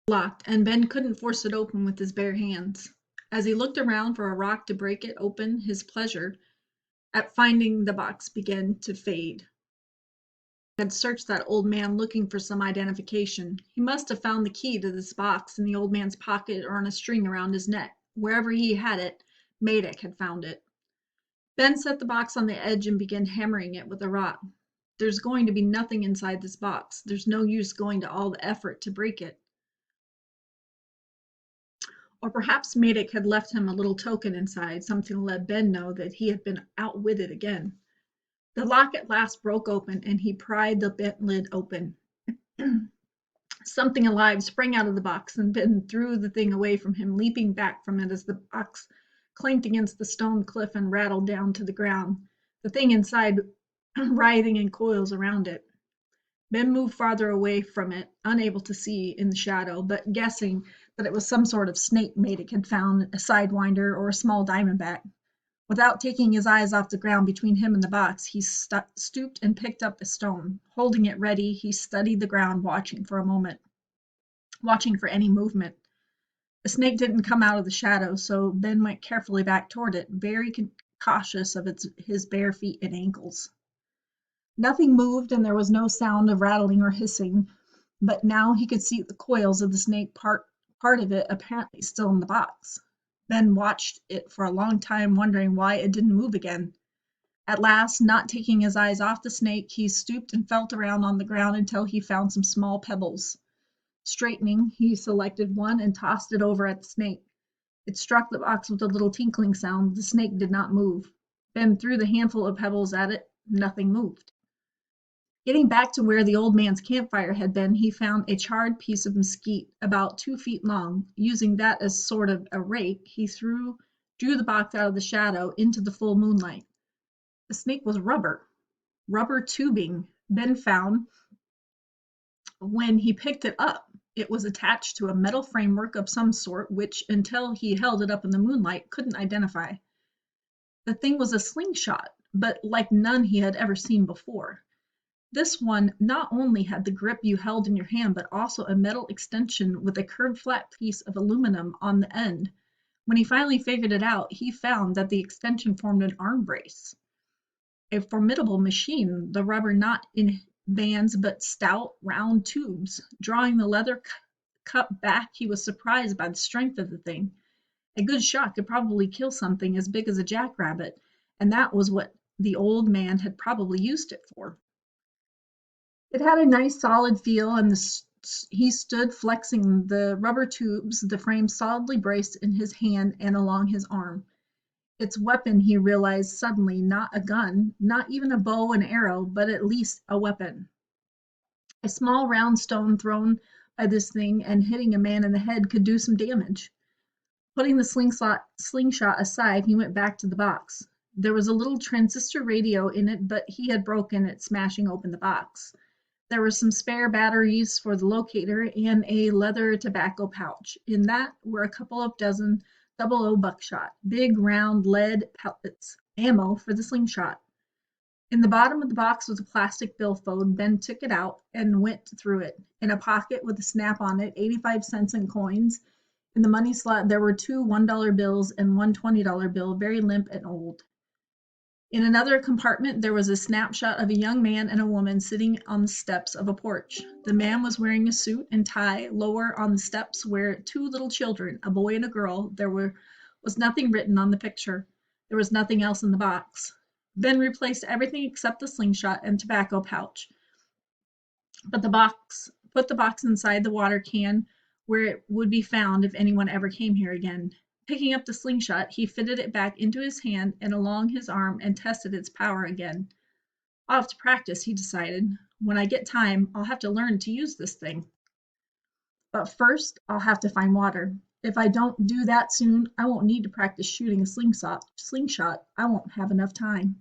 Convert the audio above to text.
locked, and Ben couldn't force it open with his bare hands. As he looked around for a rock to break it open, his pleasure at finding the box began to fade. He had searched that old man looking for some identification. He must have found the key to this box in the old man's pocket or on a string around his neck. Wherever he had it, Maddox had found it. Ben set the box on the edge and began hammering it with a rock. There's going to be nothing inside this box. There's no use going to all the effort to break it. Or perhaps Maddox had left him a little token inside, something to let Ben know that he had been outwitted again. The lock at last broke open, and he pried the bent lid open. Something alive sprang out of the box, and Ben threw the thing away from him, leaping back from it as the box clanked against the stone cliff and rattled down to the ground, the thing inside writhing in coils around it. Ben moved farther away from it, unable to see in the shadow, but guessing that it was some sort of snake Maddox had found, a sidewinder or a small diamondback. Without taking his eyes off the ground between him and the box, he stooped and picked up a stone. Holding it ready, he studied the ground, watching for a moment, watching for any movement. The snake didn't come out of the shadow, so Ben went carefully back toward it, very cautious of his bare feet and ankles. Nothing moved, and there was no sound of rattling or hissing, but now he could see the coils of the snake, part of it apparently still in the box. Ben watched it for a long time, wondering why it didn't move again. At last, not taking his eyes off the snake, he stooped and felt around on the ground until he found some small pebbles. Straightening, he selected one and tossed it over at the snake. It struck the box with a little tinkling sound. The snake did not move. Ben threw the handful of pebbles at it. Nothing moved. Getting back to where the old man's campfire had been, he found a charred piece of mesquite about 2 feet long. Using that as sort of a rake, he drew the box out of the shadow into the full moonlight. The snake was rubber tubing. Ben found when he picked it up. It was attached to a metal framework of some sort, which, until he held it up in the moonlight, couldn't identify. The thing was a slingshot, but like none he had ever seen before. This one not only had the grip you held in your hand, but also a metal extension with a curved flat piece of aluminum on the end. When he finally figured it out, he found that the extension formed an arm brace. A formidable machine, the rubber not in bands but stout, round tubes. Drawing the leather cup back, he was surprised by the strength of the thing. A good shot could probably kill something as big as a jackrabbit, and that was what the old man had probably used it for. It had a nice solid feel, and he stood flexing the rubber tubes, the frame solidly braced in his hand and along his arm. Its weapon, he realized suddenly, not a gun, not even a bow and arrow, but at least a weapon. A small round stone thrown by this thing and hitting a man in the head could do some damage. Putting the slingshot aside, he went back to the box. There was a little transistor radio in it, but he had broken it, smashing open the box. There were some spare batteries for the locator and a leather tobacco pouch. In that were a couple of dozen 00 buckshot, big round lead pellets, ammo for the slingshot. In the bottom of the box was a plastic billfold. Ben took it out and went through it. In a pocket with a snap on it, 85 cents in coins. In the money slot there were 2 $1 bills and 1 $20 bill, very limp and old. In another compartment there was a snapshot of a young man and a woman sitting on the steps of a porch. The man was wearing a suit and tie. Lower on the steps were 2 little children, a boy and a girl. There was nothing written on the picture. There was nothing else in the box. Ben replaced everything except the slingshot and tobacco pouch. Put the box inside the water can where it would be found if anyone ever came here again. Picking up the slingshot, he fitted it back into his hand and along his arm and tested its power again. I'll have to practice, he decided. When I get time, I'll have to learn to use this thing. But first, I'll have to find water. If I don't do that soon, I won't need to practice shooting a slingshot. I won't have enough time.